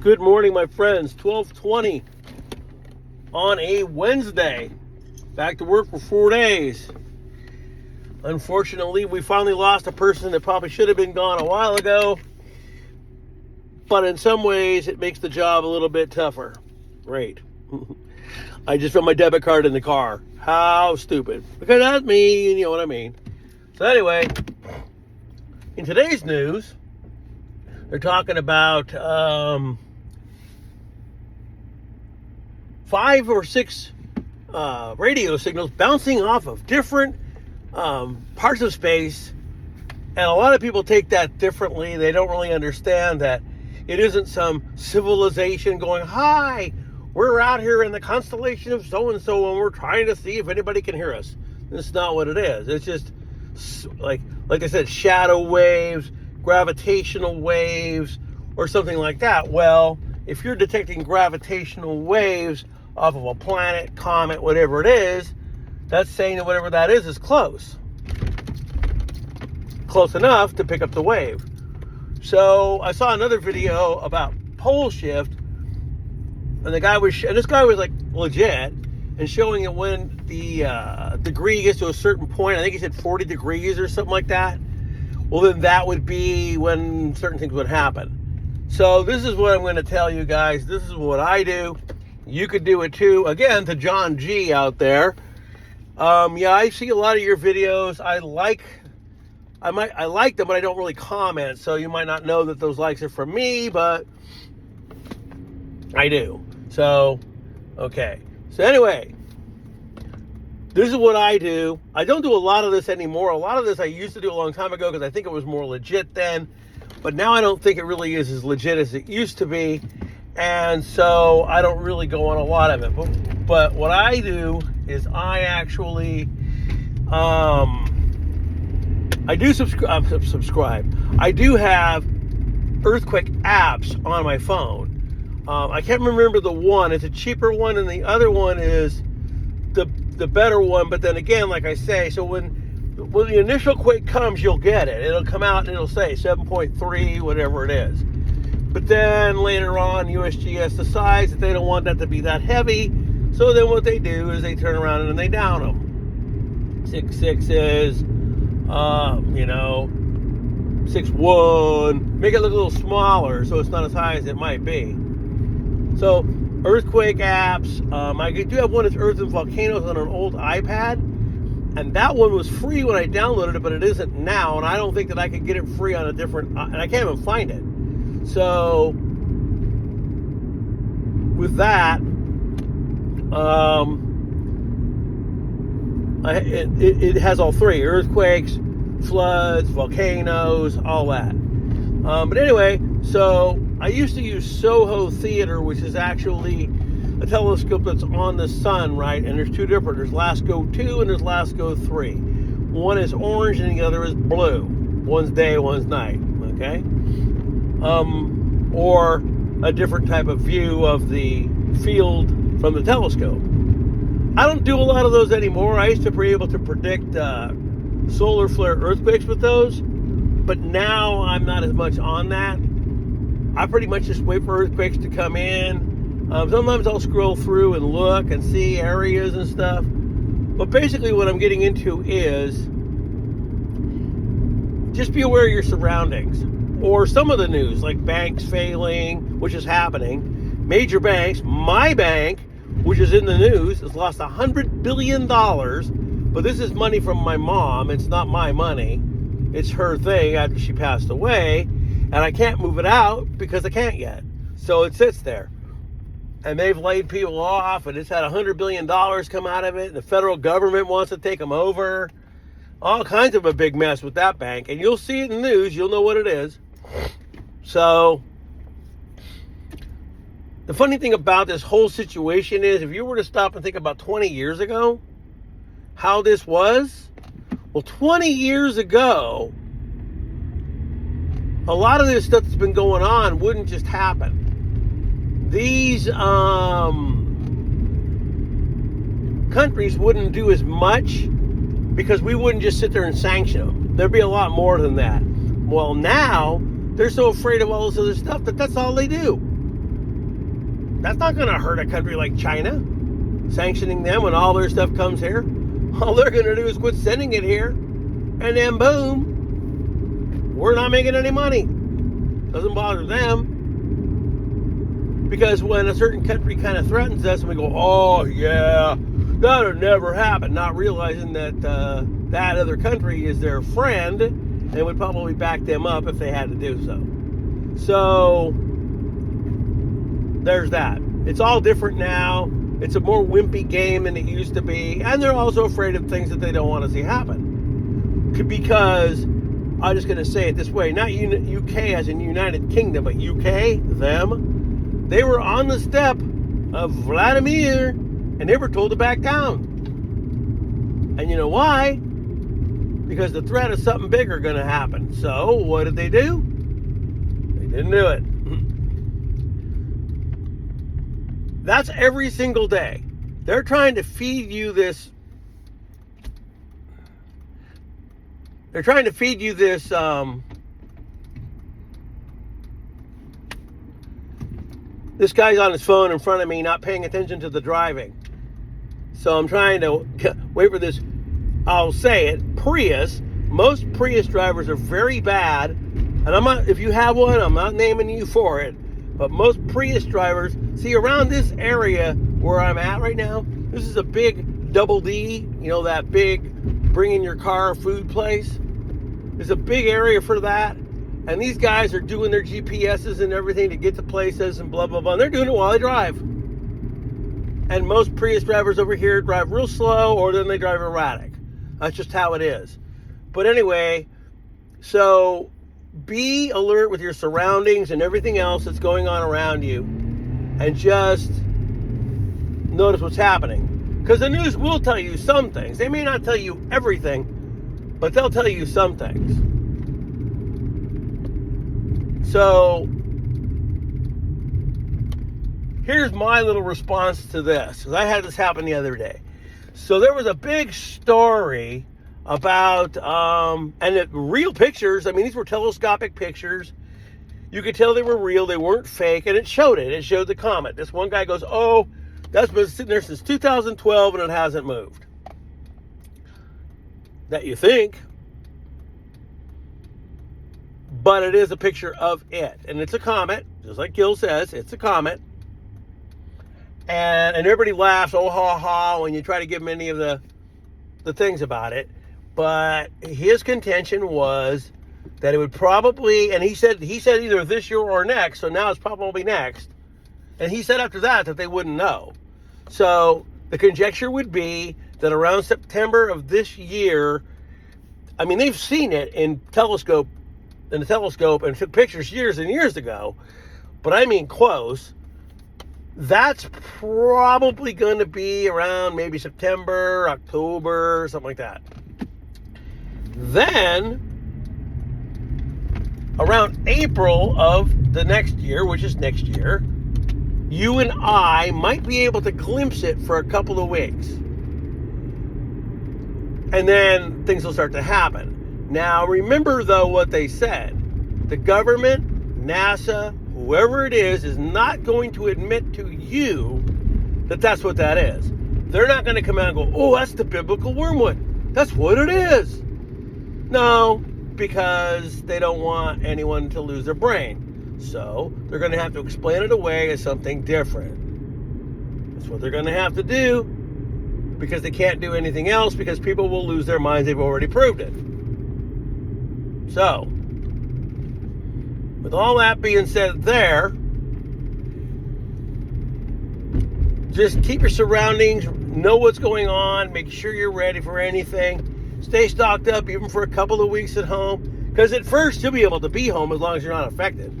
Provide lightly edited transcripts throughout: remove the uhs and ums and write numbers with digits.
Good morning, my friends. 12:20 on a Wednesday. Back to work for 4 days. Unfortunately, we finally lost a person that probably should have been gone a while ago. But in some ways, it makes the job a little bit tougher. Great. I just found my debit card in the car. How stupid. Because that's me, you know what I mean. So anyway, in today's news, they're talking about 5 or 6 radio signals bouncing off of different parts of space, and a lot of people take that differently. They don't really understand that it isn't some civilization going, "Hi, we're out here in the constellation of so-and-so and we're trying to see if anybody can hear us." That's not what it is. It's just like I said, shadow waves, gravitational waves, or something like that. Well, if you're detecting gravitational waves off of a planet, comet, whatever it is, that's saying that whatever that is close. Close enough to pick up the wave. So I saw another video about pole shift, and this guy was like legit, and showing it when the degree gets to a certain point. I think he said 40 degrees or something like that. Well, then that would be when certain things would happen. So this is what I'm going to tell you guys. This is what I do. You could do it too. Again, to John G out there. Yeah, I see a lot of your videos. I like them, but I don't really comment. So you might not know that those likes are from me, but I do. So, okay. So anyway, this is what I do. I don't do a lot of this anymore. A lot of this I used to do a long time ago because I think it was more legit then. But now I don't think it really is as legit as it used to be. And so I don't really go on a lot of it. But what I do is I actually, I do subscribe. I do have earthquake apps on my phone. I can't remember the one. It's a cheaper one, and the other one is the better one. But then again, like I say, so when the initial quake comes, you'll get it. It'll come out and it'll say 7.3, whatever it is. But then later on, USGS decides that they don't want that to be that heavy. So then what they do is they turn around and they down them. 6.6 is, 6.1. Make it look a little smaller so it's not as high as it might be. So earthquake apps. I do have one that's Earth and Volcanoes on an old iPad. And that one was free when I downloaded it, but it isn't now. And I don't think that I could get it free on a different, and I can't even find it. So with that, it has all three: earthquakes, floods, volcanoes, all that. But anyway, so I used to use Soho Theater, which is actually a telescope that's on the sun, right? And there's two different. There's LASCO 2 and there's LASCO 3. One is orange and the other is blue. One's day, one's night. Okay? Or a different type of view of the field from the telescope. I don't do a lot of those anymore. I used to be able to predict solar flare earthquakes with those, but now I'm not as much on that. I pretty much just wait for earthquakes to come in. Sometimes I'll scroll through and look and see areas and stuff. But basically what I'm getting into is just be aware of your surroundings. Or some of the news, like banks failing, which is happening. Major banks, my bank, which is in the news, has lost $100 billion. But this is money from my mom. It's not my money. It's her thing after she passed away. And I can't move it out because I can't yet. So it sits there. And they've laid people off, and it's had $100 billion come out of it. And the federal government wants to take them over. All kinds of a big mess with that bank. And you'll see it in the news. You'll know what it is. So the funny thing about this whole situation is, if you were to stop and think about 20 years ago, how this was, well, 20 years ago, a lot of this stuff that's been going on wouldn't just happen. These countries wouldn't do as much because we wouldn't just sit there and sanction them. There'd be a lot more than that. Well, now they're so afraid of all this other stuff that that's all they do. That's not going to hurt a country like China, sanctioning them when all their stuff comes here. All they're going to do is quit sending it here, and then boom, we're not making any money. Doesn't bother them. Because when a certain country kind of threatens us and we go, oh yeah, that'll never happen, not realizing that that other country is their friend and would probably back them up if they had to do so. So there's that. It's all different now. It's a more wimpy game than it used to be. And they're also afraid of things that they don't want to see happen. Because, I'm just going to say it this way, not UK as in United Kingdom, but UK, them, they were on the step of Vladimir, and they were told to back down. And you know why? Because the threat of something bigger going to happen. So, what did they do? They didn't do it. That's every single day. They're trying to feed you this. They're trying to feed you this. This guy's on his phone in front of me, not paying attention to the driving. So I'm trying to wait for this. I'll say it. Prius. Most Prius drivers are very bad. And I'm not. If you have one, I'm not naming you for it. But most Prius drivers, see around this area where I'm at right now, this is a big double D, you know, that big bring in your car food place. There's a big area for that. And these guys are doing their GPSs and everything to get to places and blah, blah, blah. And they're doing it while they drive. And most Prius drivers over here drive real slow or then they drive erratic. That's just how it is. But anyway, so be alert with your surroundings and everything else that's going on around you, and just notice what's happening. Because the news will tell you some things. They may not tell you everything, but they'll tell you some things. So here's my little response to this, because I had this happen the other day. So there was a big story about, real pictures. I mean, these were telescopic pictures. You could tell they were real. They weren't fake. And it showed it. It showed the comet. This one guy goes, oh, that's been sitting there since 2012 and it hasn't moved. That you think. But it is a picture of it. And it's a comet. Just like Gil says, it's a comet. And everybody laughs, oh, ha, ha, when you try to give him any of the things about it. But his contention was that it would probably, and he said either this year or next, so now it's probably next. And he said after that they wouldn't know. So the conjecture would be that around September of this year, I mean, they've seen it in the telescope and took pictures years and years ago, but I mean close. That's probably going to be around maybe September, October, something like that. Then, around April of the next year, which is next year, you and I might be able to glimpse it for a couple of weeks. And then things will start to happen. Now, remember, though, what they said. The government, NASA, whoever it is not going to admit to you that that's what that is. They're not going to come out and go, oh, that's the biblical wormwood. That's what it is. No, because they don't want anyone to lose their brain. So they're going to have to explain it away as something different. That's what they're going to have to do, because they can't do anything else, because people will lose their minds. They've already proved it. So, with all that being said there, just keep your surroundings, know what's going on, make sure you're ready for anything. Stay stocked up even for a couple of weeks at home, because at first you'll be able to be home as long as you're not affected.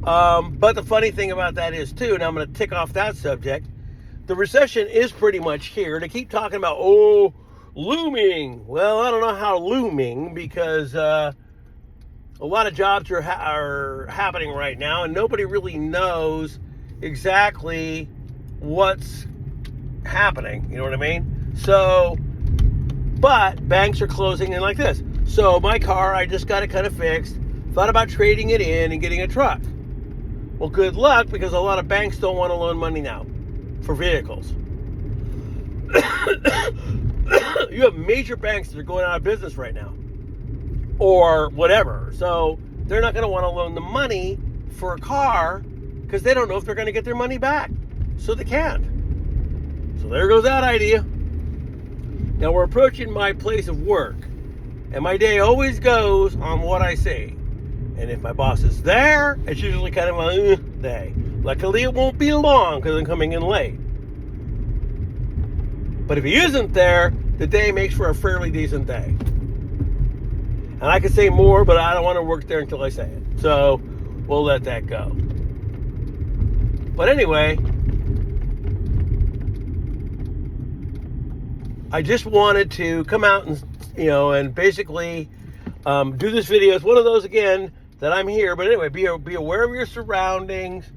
But the funny thing about that is, too, and I'm going to tick off that subject, the recession is pretty much here. They keep talking about, oh, looming. Well, I don't know how looming, because a lot of jobs are happening right now, and nobody really knows exactly what's happening. You know what I mean? So, but banks are closing in like this. So my car, I just got it kind of fixed. Thought about trading it in and getting a truck. Well, good luck, because a lot of banks don't want to loan money now for vehicles. You have major banks that are going out of business right now, or whatever. So they're not going to want to loan the money for a car because they don't know if they're going to get their money back. So they can't. So there goes that idea. Now we're approaching my place of work, and my day always goes on what I see. And if my boss is there, it's usually kind of a day. Luckily, it won't be long because I'm coming in late. But if he isn't there, the day makes for a fairly decent day. And I could say more, but I don't want to work there until I say it. So we'll let that go. But anyway, I just wanted to come out and, and basically do this video. It's one of those, again, that I'm here. But anyway, be aware of your surroundings.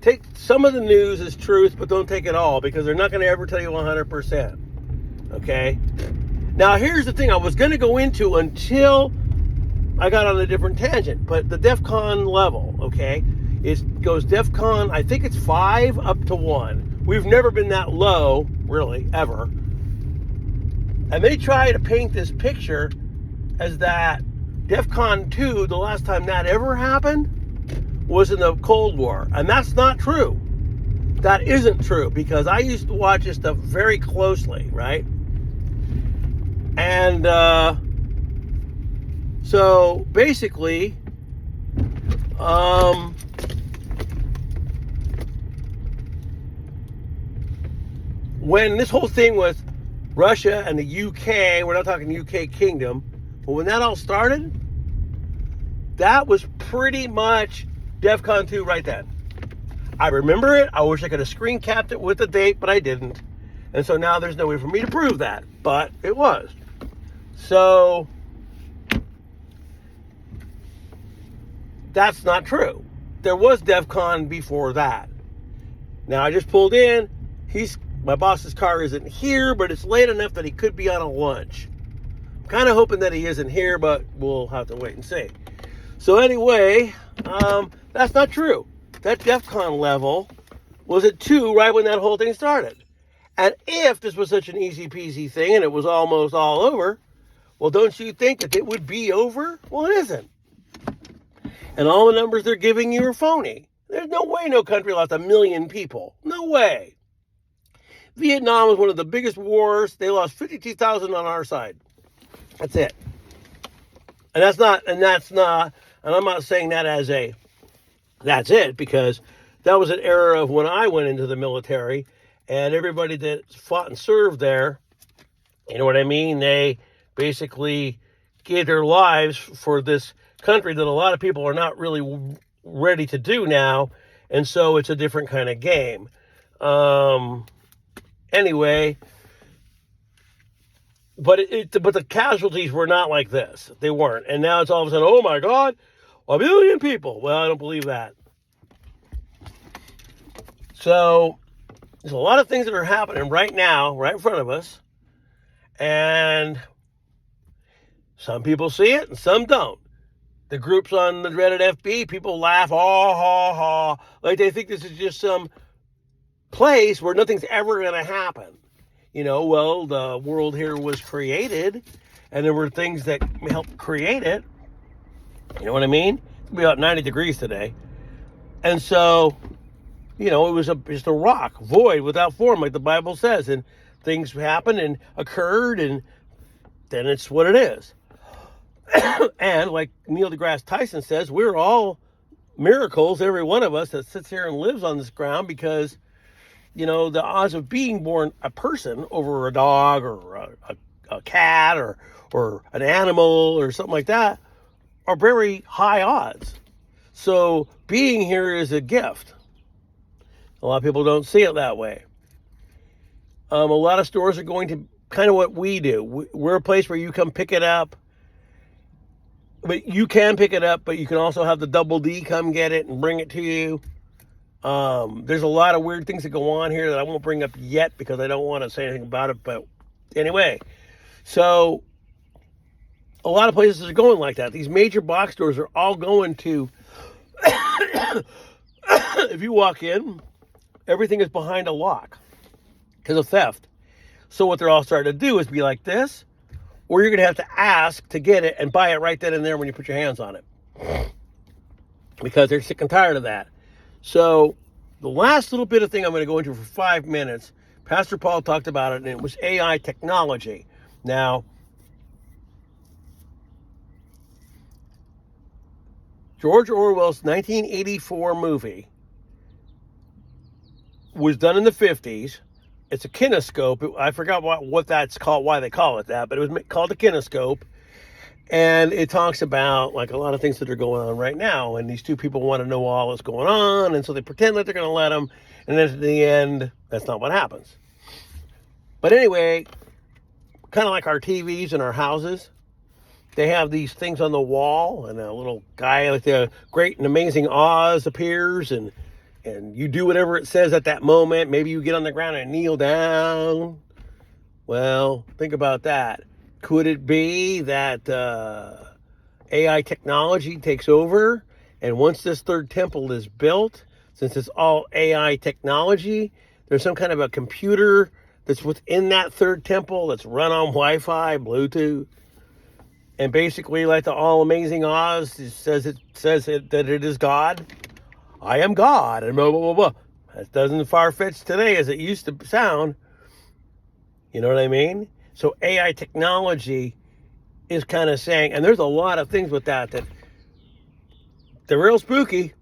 Take some of the news as truth, but don't take it all, because they're not going to ever tell you 100%. Okay? Now, here's the thing I was going to go into until I got on a different tangent. But the DEFCON level, okay, it goes DEFCON, I think it's 5 up to 1. We've never been that low, really, ever. And they try to paint this picture as that DEFCON 2, the last time that ever happened, was in the Cold War. And that's not true. That isn't true, because I used to watch this stuff very closely, right? And so basically, when this whole thing with Russia and the UK, we're not talking UK Kingdom, but when that all started, that was pretty much DEFCON 2 right then. I remember it. I wish I could have screen capped it with the date, but I didn't. And so now there's no way for me to prove that, but it was. So that's not true. There was DEFCON before that. Now I just pulled in. My boss's car isn't here, but it's late enough that he could be on a lunch. I'm kind of hoping that he isn't here, but we'll have to wait and see. So anyway, that's not true. That DEFCON level was at 2 right when that whole thing started. And if this was such an easy peasy thing and it was almost all over, well, don't you think that it would be over? Well, it isn't. And all the numbers they're giving you are phony. There's no way no country lost 1 million people. No way. Vietnam was one of the biggest wars. They lost 52,000 on our side. That's it. And I'm not saying that as that's it, because that was an era of when I went into the military, and everybody that fought and served there, you know what I mean? They basically gave their lives for this country that a lot of people are not really ready to do now. And so it's a different kind of game. Anyway, but the casualties were not like this. They weren't. And now it's all of a sudden, oh my God, 1 million people. Well, I don't believe that. So there's a lot of things that are happening right now, right in front of us. And some people see it and some don't. The groups on the Reddit FB, people laugh, ha, ha, ha, like they think this is just some place where nothing's ever going to happen. Well, the world here was created, and there were things that helped create it. You know what I mean? It's going to be about 90 degrees today. And so, it was just a rock, void without form, like the Bible says. And things happened and occurred, and then it's what it is. And like Neil deGrasse Tyson says, we're all miracles, every one of us that sits here and lives on this ground, because, the odds of being born a person over a dog or a cat or an animal or something like that are very high odds. So being here is a gift. A lot of people don't see it that way. A lot of stores are going to kind of what we do. We're a place where you come pick it up. But you can pick it up, but you can also have the Double D come get it and bring it to you. There's a lot of weird things that go on here that I won't bring up yet because I don't want to say anything about it. But anyway, so a lot of places are going like that. These major box stores are all going to if you walk in, everything is behind a lock because of theft. So what they're all starting to do is be like this, or you're going to have to ask to get it and buy it right then and there when you put your hands on it, because they're sick and tired of that. So the last little bit of thing I'm going to go into for 5 minutes, Pastor Paul talked about it, and it was AI technology. Now, George Orwell's 1984 movie was done in the 50s. It's a kinescope. I forgot what that's called, why they call it that, but it was called a kinescope. And it talks about like a lot of things that are going on right now. And these two people want to know all that's going on. And so they pretend that they're going to let them. And then at the end, that's not what happens. But anyway, kind of like our TVs in our houses, they have these things on the wall, and a little guy like the Great and Amazing Oz appears, and you do whatever it says at that moment. Maybe you get on the ground and kneel down. Well, think about that. Could it be that AI technology takes over, and once this third temple is built, since it's all AI technology, there's some kind of a computer that's within that third temple that's run on Wi-Fi, Bluetooth, and basically, like the All Amazing Oz says that it is God. I am God, and blah, blah, blah, blah. That doesn't far-fetched today as it used to sound. You know what I mean? So AI technology is kind of saying, and there's a lot of things with that they're real spooky.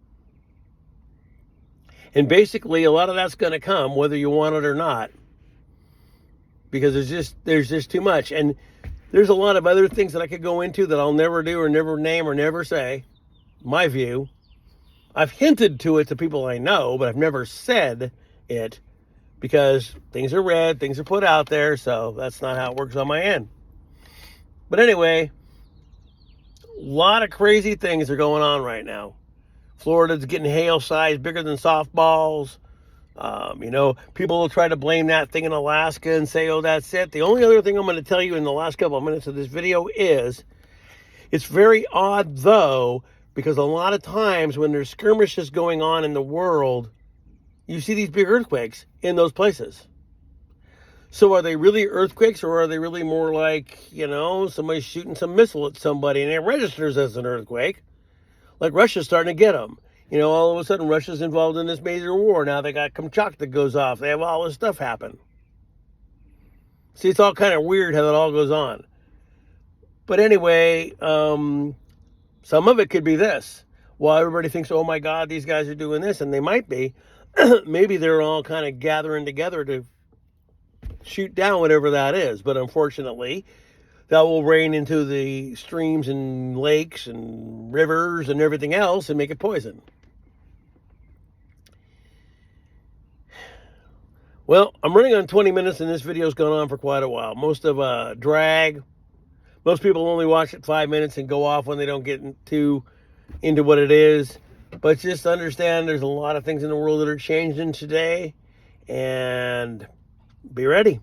And basically, a lot of that's going to come whether you want it or not, because there's just too much. And there's a lot of other things that I could go into that I'll never do or never name or never say. My view. I've hinted to it to people I know, but I've never said it because things are read, things are put out there, so that's not how it works on my end. But anyway, a lot of crazy things are going on right now. Florida's getting hail size bigger than softballs. People will try to blame that thing in Alaska and say, oh, that's it. The only other thing I'm going to tell you in the last couple of minutes of this video is, it's very odd, though, because a lot of times when there's skirmishes going on in the world, you see these big earthquakes in those places. So are they really earthquakes, or are they really more like, somebody shooting some missile at somebody and it registers as an earthquake? Like Russia's starting to get them. All of a sudden Russia's involved in this major war. Now they got Kamchatka that goes off. They have all this stuff happen. See, it's all kind of weird how that all goes on. But anyway, some of it could be this. Well, everybody thinks, oh my God, these guys are doing this, and they might be. Maybe they're all kind of gathering together to shoot down whatever that is. But unfortunately, that will rain into the streams and lakes and rivers and everything else and make it poison. Well, I'm running on 20 minutes, and this video's gone on for quite a while. Most of drag. Most people only watch it 5 minutes and go off when they don't get too into what it is. But just understand there's a lot of things in the world that are changing today. And be ready.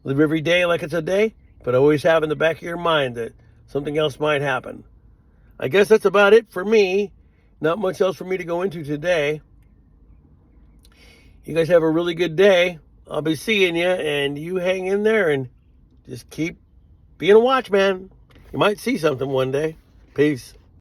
Live every day like it's a day, but always have in the back of your mind that something else might happen. I guess that's about it for me. Not much else for me to go into today. You guys have a really good day. I'll be seeing you, and you hang in there and just keep being a watchman. You might see something one day. Peace.